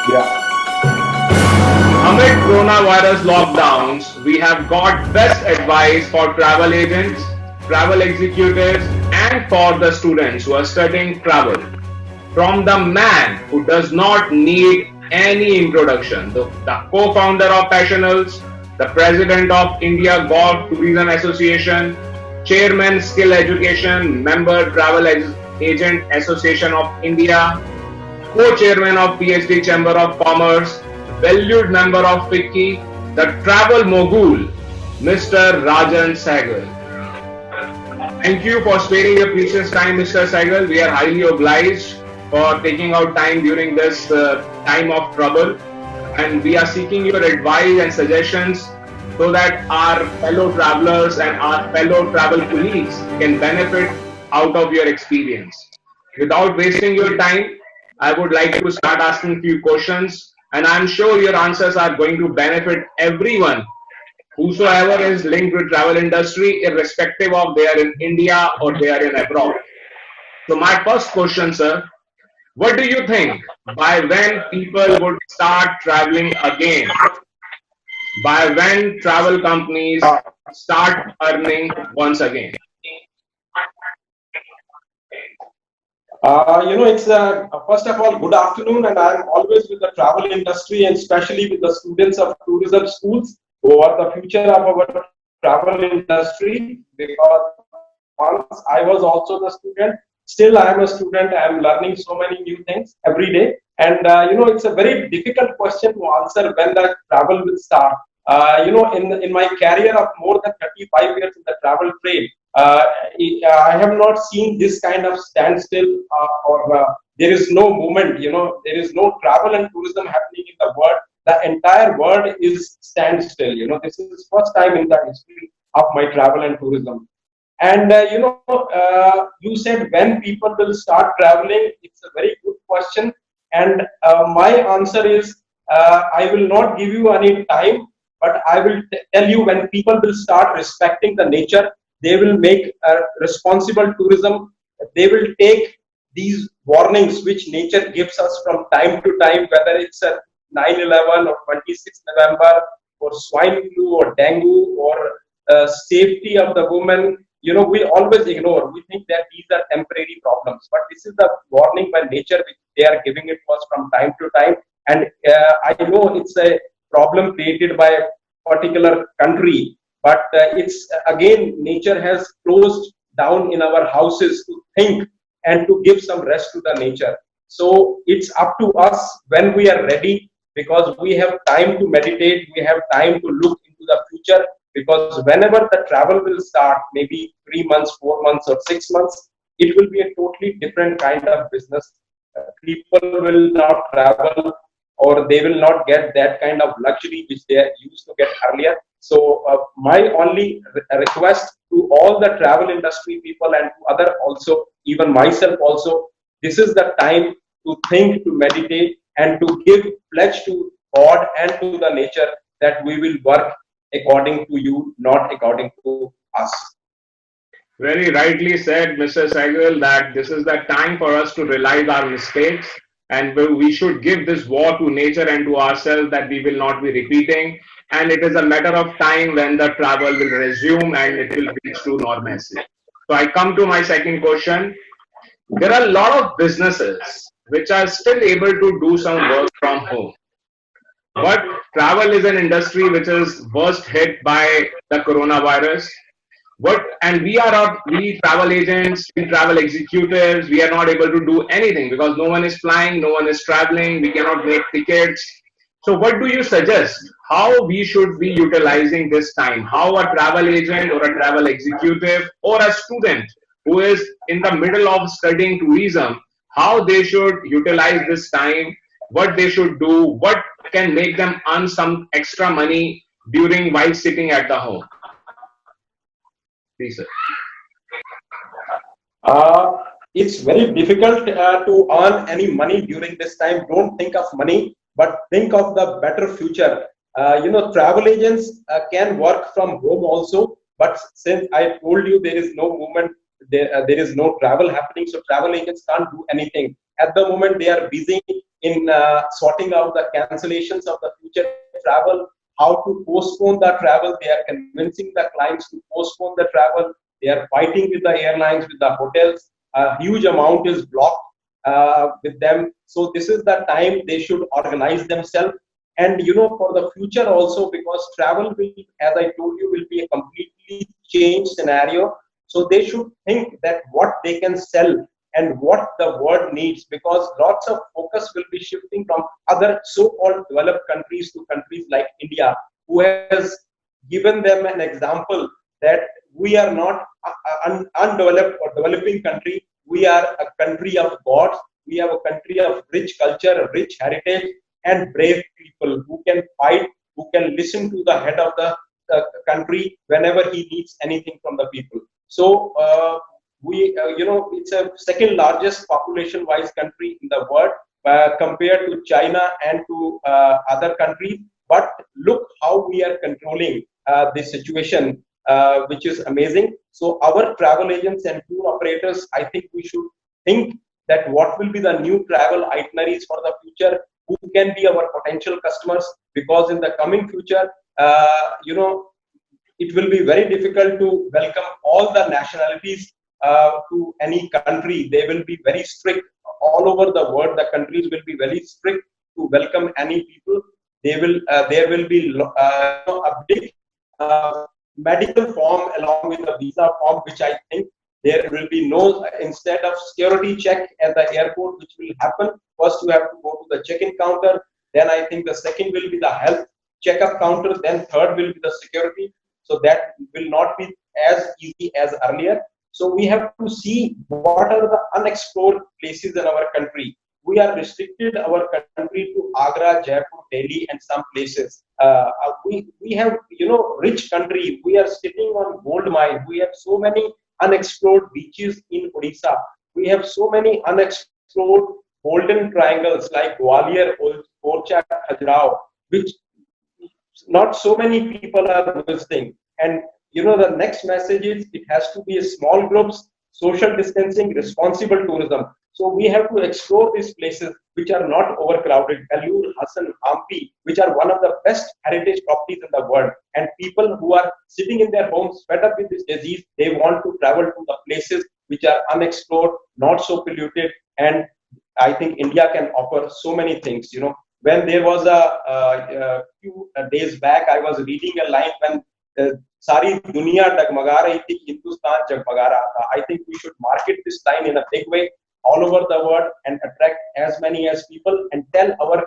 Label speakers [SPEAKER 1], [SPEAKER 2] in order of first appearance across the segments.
[SPEAKER 1] Yeah.
[SPEAKER 2] Amid coronavirus lockdowns, we have got best advice for travel agents, travel executives, and for the students who are studying travel. From the man who does not need any introduction, the co-founder of Passionals, the president of India Golf Tourism Association, chairman Skill Education, member Travel Agent Association of India, co-chairman of PhD Chamber of Commerce, valued member of Ficci, the travel mogul, Mr. Rajan Sehgal. Thank you for sparing your precious time, Mr. Sehgal. We are highly obliged for taking out time during this time of trouble, and we are seeking your advice and suggestions so that our fellow travelers and our fellow travel colleagues can benefit out of your experience. Without wasting your time, I would like to start asking few questions, and I'm sure your answers are going to benefit everyone whosoever is linked with travel industry, irrespective of they are in India or they are in abroad. So my first question, sir, what do you think by when people would start traveling again? By when travel companies
[SPEAKER 1] Uh,
[SPEAKER 2] start earning once again?
[SPEAKER 1] it's first of all, good afternoon, and I'm always with the travel industry and especially with the students of tourism schools who are the future of our travel industry. Because once I was also the student, still I am a student. I am learning so many new things every day, and it's a very difficult question to answer when the travel will start. In my career of more than 35 years in the travel trade, uh, I have not seen this kind of standstill or there is no movement. There is no travel and tourism happening in the world. The entire world is standstill. This is first time in the history of my travel and tourism. And you said when people will start traveling. It's a very good question, and my answer is I will not give you any time, but I will tell you when people will start respecting the nature. They will make responsible tourism. They will take these warnings which nature gives us from time to time, whether it's a 9/11 or 26th November or swine flu or dengue or safety of the woman. We always ignore. We think that these are temporary problems, but this is the warning by nature which they are giving it to us from time to time. And I know it's a problem created by a particular country, but it's again nature has closed down in our houses to think and to give some rest to the nature. So it's up to us when we are ready, because we have time to meditate, we have time to look into the future. Because whenever the travel will start, maybe 3 months, 4 months, or 6 months, it will be a totally different kind of business. People will not travel, or they will not get that kind of luxury which they used to get earlier. So my only request to all the travel industry people and to other also, even myself also, this is the time to think, to meditate, and to give pledge to God and to the nature that we will work according to you, not according to us.
[SPEAKER 2] Very rightly said, Mr. Sehgal, that this is the time for us to realize our mistakes, and we should give this war to nature and to ourselves that we will not be repeating. And it is a matter of time when the travel will resume and it will reach to normalcy. So I come to my second question. There are a lot of businesses which are still able to do some work from home. But travel is an industry which is worst hit by the coronavirus. What and we travel agents, we travel executives, we are not able to do anything because no one is flying, no one is traveling, we cannot make tickets. So what do you suggest? How we should be utilizing this time? How a travel agent or a travel executive or a student who is in the middle of studying tourism, how they should utilize this time, what they should do, what can make them earn some extra money during while sitting at the home? Please, sir.
[SPEAKER 1] Uh, it's very difficult to earn any money during this time. Don't think of money, but think of the better future. Travel agents can work from home also, but since I told you there is no movement, there is no travel happening, so travel agents can't do anything. At the moment, they are busy in sorting out the cancellations of the future travel, how to postpone the travel. They are convincing the clients to postpone the travel. They are fighting with the airlines, with the hotels. A huge amount is blocked with them. So this is the time they should organize themselves. And for the future also, because travel will, as I told you, will be a completely changed scenario. So they should think that what they can sell and what the world needs, because lots of focus will be shifting from other so-called developed countries to countries like India, who has given them an example that we are not an undeveloped or developing country. We are a country of gods. We have a country of rich culture, rich heritage, and brave people who can fight, who can listen to the head of the country whenever he needs anything from the people. So it's a second largest population-wise country in the world compared to China and to other countries. But look how we are controlling this situation, which is amazing. So our travel agents and tour operators, I think we should think that what will be the new travel itineraries for the future, who can be our potential customers, because in the coming future, it will be very difficult to welcome all the nationalities to any country. They will be very strict all over the world. The countries will be very strict to welcome any people. There will be a big medical form along with the visa form, which I think there will be no, instead of security check at the airport, which will happen. First, you have to go to the check-in counter. Then I think the second will be the health checkup counter. Then third will be the security. So that will not be as easy as earlier. So we have to see what are the unexplored places in our country. We are restricted our country to Agra, Jaipur, Delhi, and some places. We have rich country. We are sitting on gold mine. We have so many unexplored beaches in Odisha. We have so many unexplored golden triangles like Gwalior, Orcha, Khajuraho, which not so many people are visiting. And the next message is it has to be a small groups, social distancing, responsible tourism. So we have to explore these places which are not overcrowded. Galur, Hassan, Hampi, which are one of the best heritage properties in the world. And people who are sitting in their homes fed up with this disease, they want to travel to the places which are unexplored, not so polluted. And I think India can offer so many things. When there was a few days back, I was reading a line when सारी दुनिया डगमगा रही थी, हिंदुस्तान जगमगा रहा था. I think we should market this line in a big way all over the world and attract as many as people and tell our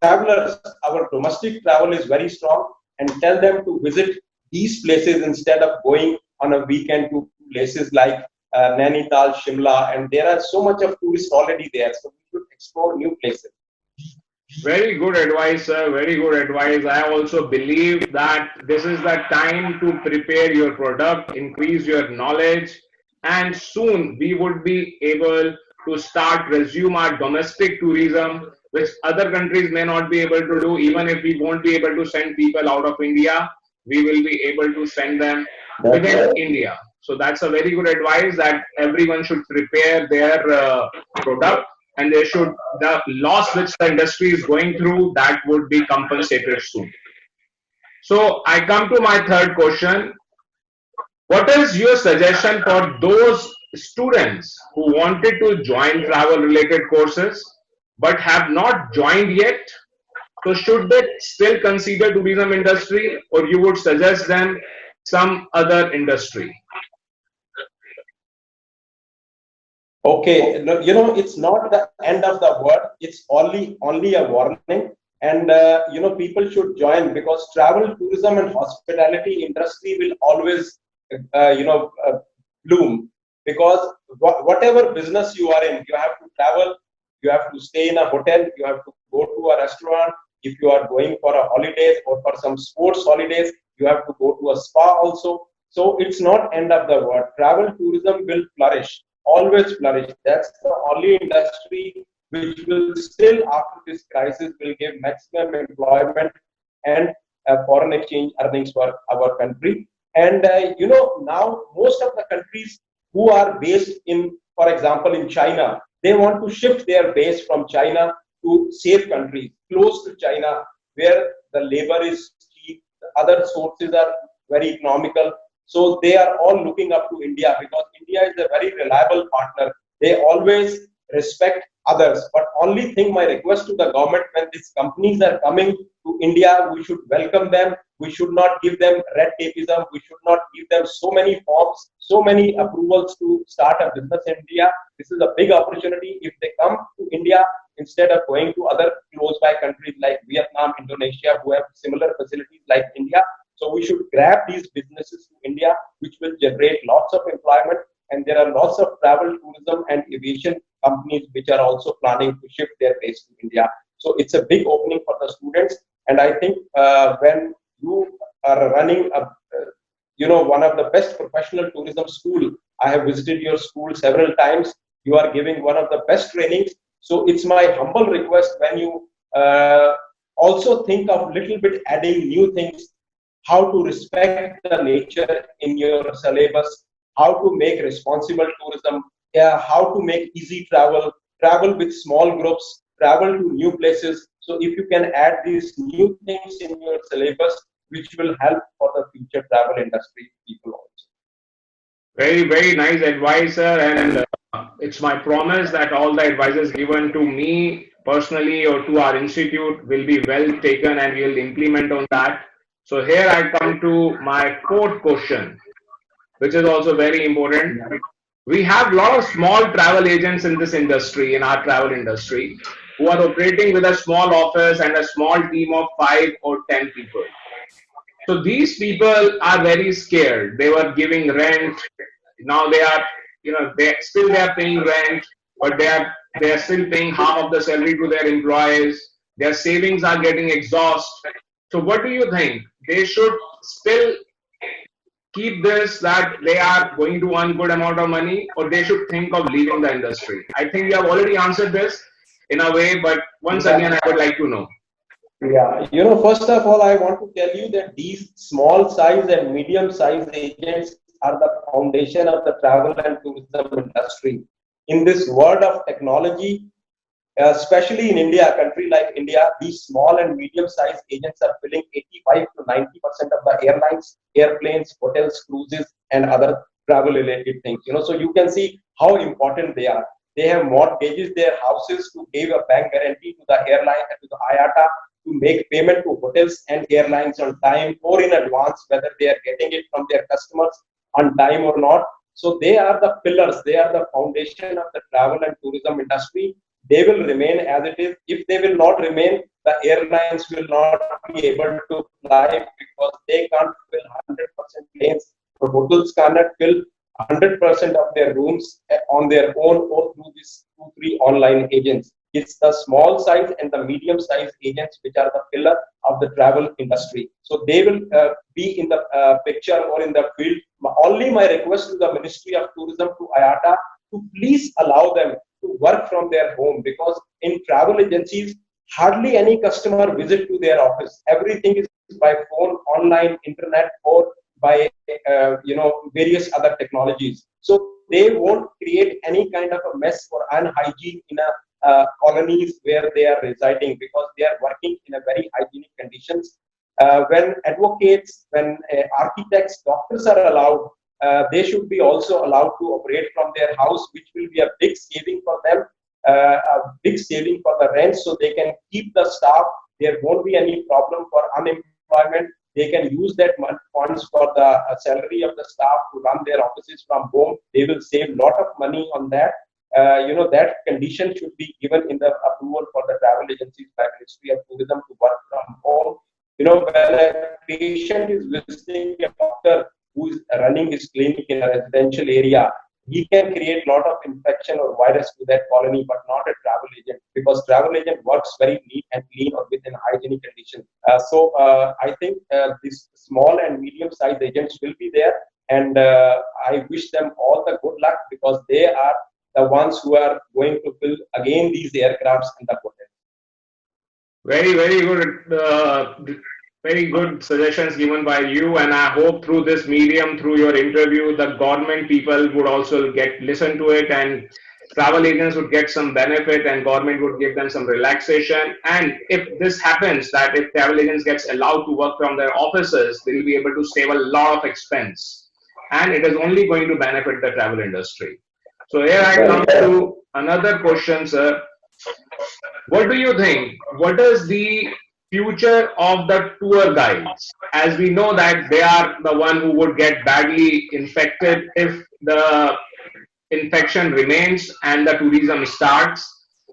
[SPEAKER 1] travelers, our domestic travel is very strong, and tell them to visit these places instead of going on a weekend to places like Nainital, Shimla, and there are so much of tourists already there. So we should explore new places.
[SPEAKER 2] Very good advice, sir. Very good advice. I also believe that this is the time to prepare your product, increase your knowledge, and soon we would be able to start resume our domestic tourism, which other countries may not be able to do. Even if we won't be able to send people out of India, we will be able to send them within India. So that's a very good advice that everyone should prepare their product. And they should, the loss which the industry is going through, that would be compensated soon. So I come to my third question. What is your suggestion for those students who wanted to join travel related courses but have not joined yet? So should they still consider tourism industry, or you would suggest them some other industry?
[SPEAKER 1] Okay, it's not the end of the world. It's only a warning, and people should join, because travel, tourism, and hospitality industry will always, bloom. Because whatever business you are in, you have to travel, you have to stay in a hotel, you have to go to a restaurant. If you are going for a holidays or for some sports holidays, you have to go to a spa also. So it's not end of the world. Travel, tourism will flourish. Always flourish. That's the only industry which will still, after this crisis, will give maximum employment and foreign exchange earnings for our country. And now most of the countries who are based in, for example, in China, They want to shift their base from China to safe countries, close to China, where the labor is cheap, the other sources are very economical. So they are all looking up to India because India is a very reliable partner. They always respect others. But only thing, my request to the government, when these companies are coming to India, we should welcome them. We should not give them red tapeism. We should not give them so many forms, so many approvals to start a business in India. This is a big opportunity. If they come to India instead of going to other close by countries like Vietnam, Indonesia, who have similar facilities like India. So we should grab these businesses to India, which will generate lots of employment. And there are lots of travel, tourism, and aviation companies which are also planning to shift their base to India. So it's a big opening for the students. And I think when you are running one of the best professional tourism school, I have visited your school several times. You are giving one of the best trainings. So it's my humble request, when you also think of little bit adding new things, how to respect the nature in your syllabus, how to make responsible tourism, how to make easy travel, travel with small groups, travel to new places. So if you can add these new things in your syllabus, which will help for the future travel industry people also.
[SPEAKER 2] Very, very nice advice, sir. And it's my promise that all the advices given to me personally or to our institute will be well taken and we'll implement on that. So here I come to my fourth question, which is also very important. We have a lot of small travel agents in this industry, in our travel industry, who are operating with a small office and a small team of 5 or 10 people. So these people are very scared. They were giving rent. Now they are, they are paying rent, but they are still paying half of the salary to their employees. Their savings are getting exhausted. So what do you think? They should still keep this, that they are going to earn good amount of money, or they should think of leaving the industry? I think you have already answered this in a way, but once again, I would like to know.
[SPEAKER 1] Yeah, first of all, I want to tell you that these small size and medium size agents are the foundation of the travel and tourism industry. In this world of technology, especially in India, a country like India, these small and medium sized agents are filling 85 to 90% of the airlines, airplanes, hotels, cruises, and other travel related things. So you can see how important they are. They have mortgages their houses to give a bank guarantee to the airline and to the IATA to make payment to hotels and airlines on time or in advance, whether they are getting it from their customers on time or not. So they are the pillars, they are the foundation of the travel and tourism industry. They will remain as it is. If they will not remain, the airlines will not be able to fly because they can't fill 100% planes. The hotels cannot fill 100% of their rooms on their own or through these 2-3 online agents. It's the small size and the medium size agents which are the pillar of the travel industry. So they will be in the picture or in the field. Only my request to the Ministry of Tourism, to IATA, to please allow them to work from their home, because in travel agencies, hardly any customer visit to their office. Everything is by phone, online, internet, or by various other technologies. So they won't create any kind of a mess or unhygiene in a colonies where they are residing, because they are working in a very hygienic conditions. When advocates, when architects, doctors are allowed, they should be also allowed to operate from their house, which will be a big saving for them, a big saving for the rent, so they can keep the staff. There won't be any problem for unemployment. They can use that funds for the salary of the staff to run their offices from home. They will save a lot of money on that. That condition should be given in the approval for the travel agencies by Ministry of Tourism to work from home. When a patient is visiting a doctor who is running his clinic in a residential area, he can create a lot of infection or virus to that colony, but not a travel agent, because travel agent works very neat and clean or within hygienic conditions. So I think these small and medium-sized agents will be there, and I wish them all the good luck, because they are the ones who are going to fill again these aircrafts and the hotels.
[SPEAKER 2] Very, very good. Very good suggestions given by you, and I hope through this medium, through your interview, the government people would also listen to it and travel agents would get some benefit and government would give them some relaxation. And if this happens, that if travel agents gets allowed to work from their offices, they'll be able to save a lot of expense. And it is only going to benefit the travel industry. So here I come to another question, sir. What do you think? What is the future of the tour guides? As we know that they are the one who would get badly infected if the infection remains and the tourism starts.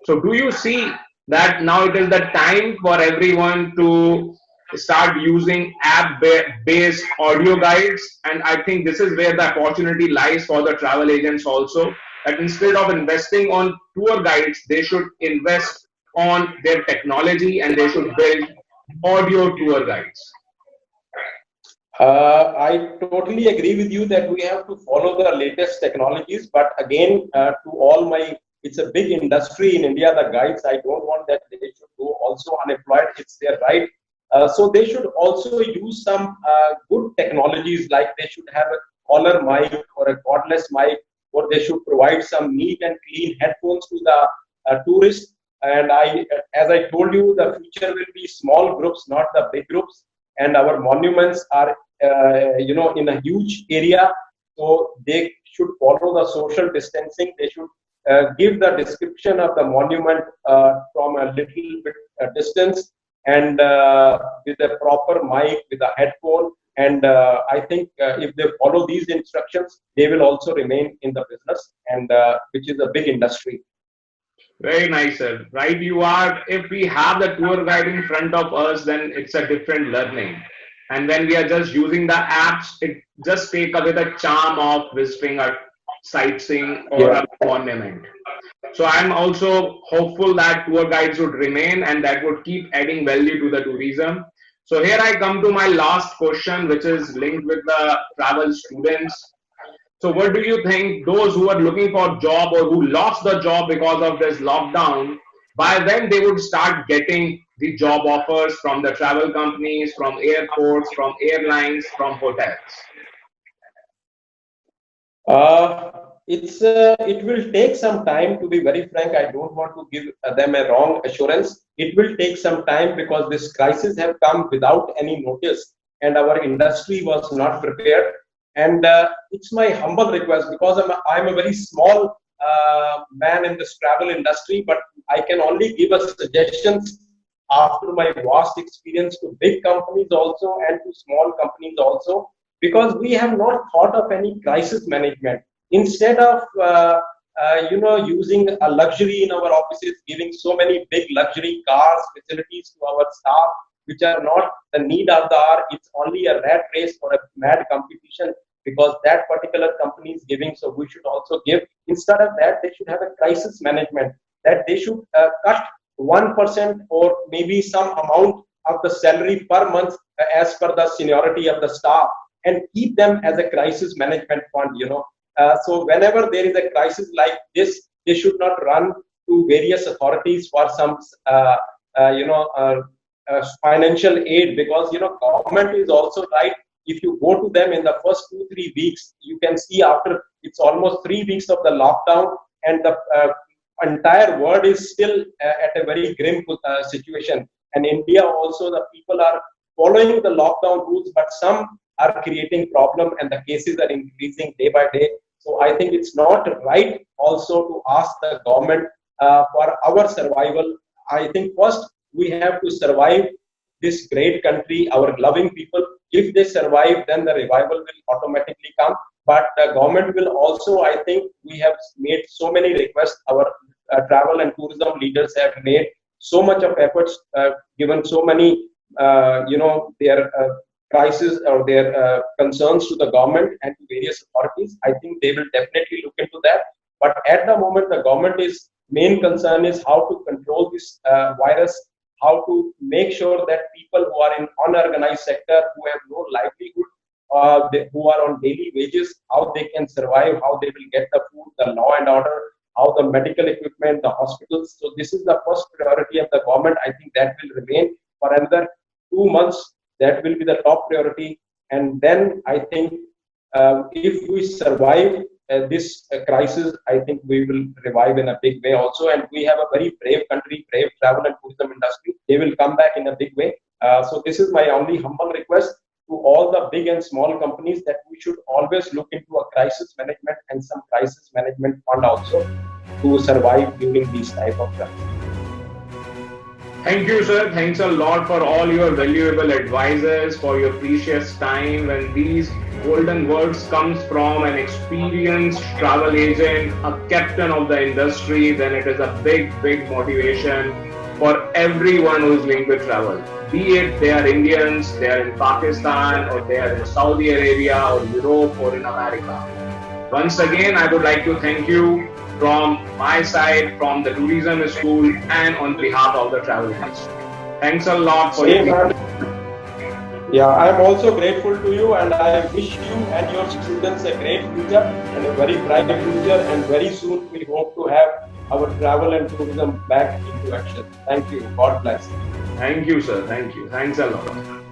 [SPEAKER 2] So do you see that now it is the time for everyone to start using app-based audio guides? And I think this is where the opportunity lies for the travel agents also, that instead of investing on tour guides, they should invest on their technology and they should build audio tour guides.
[SPEAKER 1] I totally agree with you that we have to follow the latest technologies. But again, to all my, it's a big industry in India, the guides. I don't want that they should go also unemployed. It's their right. So they should also use some good technologies, like they should have a collar mic or a cordless mic, or they should provide some neat and clean headphones to the tourists. And as I told you, the future will be small groups, not the big groups. And our monuments are, in a huge area, so they should follow the social distancing. They should give the description of the monument from a little bit distance, and with a proper mic, with a headphone. And I think if they follow these instructions, they will also remain in the business, and which is a big industry.
[SPEAKER 2] Very nice, sir. Right, you are. If we have the tour guide in front of us, then it's a different learning. And when we are just using the apps, it just take away the charm of visiting a sightseeing or a monument. So I'm also hopeful that tour guides would remain and that would keep adding value to the tourism. So here I come to my last question, which is linked with the travel students. So what do you think those who are looking for a job or who lost the job because of this lockdown, by when they would start getting the job offers from the travel companies, from airports, from airlines, from hotels?
[SPEAKER 1] It will take some time. To be very frank, I don't want to give them a wrong assurance. It will take some time because this crisis have come without any notice, and our industry was not prepared. And it's my humble request, because I'm a very small man in this travel industry, but I can only give us suggestions after my vast experience to big companies also and to small companies also, because we have not thought of any crisis management. Instead of using a luxury in our offices, giving so many big luxury cars, facilities to our staff, which are not the need of the hour. It's only a rat race or a mad competition because that particular company is giving. So we should also give. Instead of that, they should have a crisis management, that they should cut 1% or maybe some amount of the salary per month as per the seniority of the staff, and keep them as a crisis management fund. So whenever there is a crisis like this, they should not run to various authorities for some financial aid, because government is also right. If you go to them in the first 2-3 weeks, you can see after it's almost 3 weeks of the lockdown, and the entire world is still at a very grim situation. And India also, the people are following the lockdown rules, but some are creating problem, and the cases are increasing day by day. So I think it's not right also to ask the government for our survival. I think first we have to survive this great country, our loving people. If they survive, then the revival will automatically come. But the government will also, I think, we have made so many requests. Our travel and tourism leaders have made so much of efforts, given so many, their crisis or their concerns to the government and to various authorities. I think they will definitely look into that. But at the moment, the government's main concern is how to control this virus, how to make sure that people who are in unorganized sector, who have no livelihood, who are on daily wages, how they can survive, how they will get the food, the law and order, how the medical equipment, the hospitals. So this is the first priority of the government. I think that will remain for another 2 months. That will be the top priority. And then I think if we survive, this crisis, I think we will revive in a big way also. And we have a very brave country, brave travel and tourism industry. They will come back in a big way. So this is my only humble request to all the big and small companies, that we should always look into a crisis management and some crisis management fund also to survive during these type of crises.
[SPEAKER 2] Thank you, sir. Thanks a lot for all your valuable advices, for your precious time. When these golden words comes from an experienced travel agent, a captain of the industry, then it is a big, big motivation for everyone who is linked with travel. Be it they are Indians, they are in Pakistan, or they are in Saudi Arabia, or Europe, or in America. Once again, I would like to thank you from my side, from the tourism school, and on behalf of the travel industry. Thanks a lot for your time.
[SPEAKER 1] Yeah, I am also grateful to you, and I wish you and your students a great future and a very bright future. And very soon we hope to have our travel and tourism back into action. Thank you. God bless.
[SPEAKER 2] Thank you, sir. Thank you. Thanks a lot.